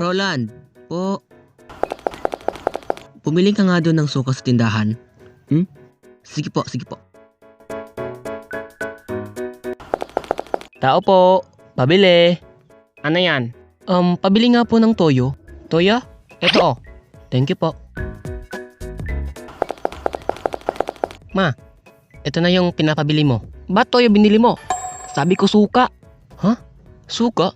Roland, po. Pumili ka nga doon ng suka sa tindahan. Sige po, sige po. Tao po, pabili. Ano yan? Pabili nga po ng toyo. Toyo? Ito oh. Thank you po. Ma, ito na yung pinapabili mo. Ba't toyo binili mo? Sabi ko suka. Ha? Suka?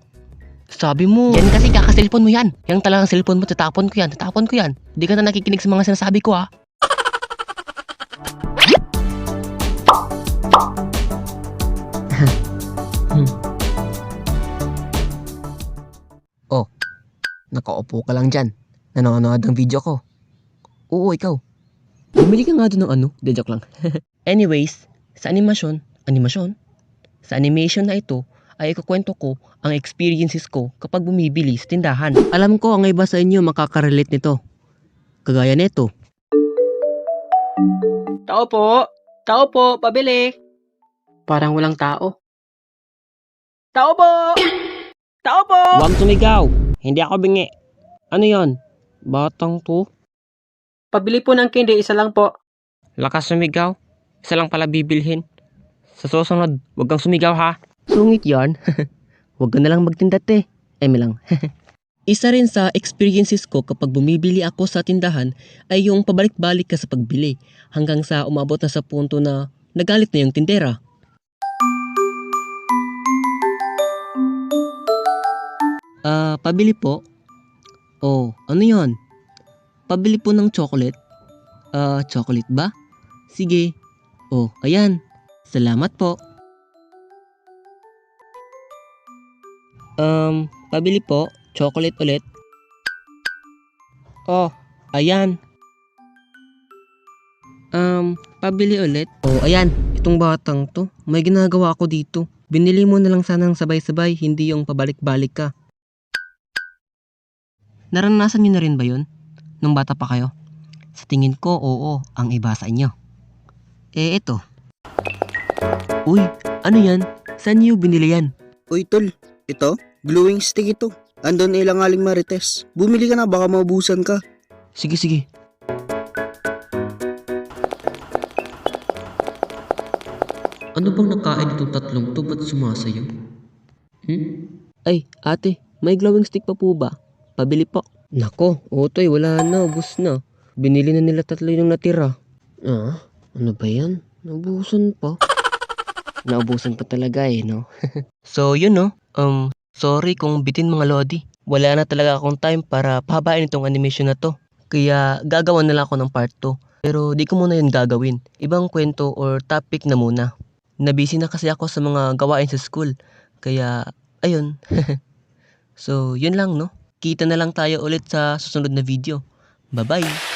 Sabi mo. Yan kasi kaka-cellphone mo yan. Yang talagang cellphone mo, tatapon ko yan. Tatapon ko yan. Hindi ka na nakikinig sa mga sinasabi ko ha. Oh, nakaupo ka lang dyan. Nanonood ng video ko. Oo, ikaw. Bumili ka nga doon ng ano. De joke lang. Anyways, sa animation na ito, ay ikukwento ko ang experiences ko kapag bumibili sa tindahan. Alam ko ang iba sa inyo makakarelate nito. Kagaya nito. Tao po! Tao po! Pabili! Parang walang tao. Tao po! Tao po! Huwag sumigaw! Hindi ako bingi. Ano yon? Batang to? Pabili po ng candy, isa lang po. Lakas sumigaw. Isa lang pala bibilhin. Sa susunod, huwag kang sumigaw ha. Sungit yarn. Huwag ka na lang magtindat eh. Eme lang. Isa rin sa experiences ko kapag bumibili ako sa tindahan ay yung pabalik-balik ka sa pagbili hanggang sa umabot na sa punto na nagalit na yung tindera. Pabili po. Oh, ano yon? Pabili po ng chocolate. Chocolate ba? Sige. Oh, ayan. Salamat po. Pabili po. Chocolate ulit. Oh, ayan. Pabili ulit. Oh, ayan. Itong batang to. May ginagawa ako dito. Binili mo na lang sanang sabay-sabay, hindi yung pabalik-balik ka. Naranasan niyo na rin ba yun? Nung bata pa kayo? Sa tingin ko, oo, ang iba sa inyo. Ito. Uy, ano yan? Saan niyo binili yan? Uy tol, ito, glowing stick ito. Andun ilang aling marites. Bumili ka na, baka maubusan ka. Sige, sige. Ano bang nakain itong tatlong to? Ba't sumasayaw? Ay, ate, may glowing stick pa po ba? Pabili po. Nako, Otoy, wala na, ubos na. Binili na nila tatlo yung natira. Ano ba yan? Naubusan pa. Naubusan pa talaga eh, no? So, yun no. Sorry kung bitin mga lodi. Wala na talaga akong time para pahabain itong animation na to. Kaya gagawa na lang ako ng part 2. Pero di ko muna yun gagawin. Ibang kwento or topic na muna. Nabisi na kasi ako sa mga gawain sa school. Kaya, ayun. So, yun lang no. Kita na lang tayo ulit sa susunod na video. Bye-bye!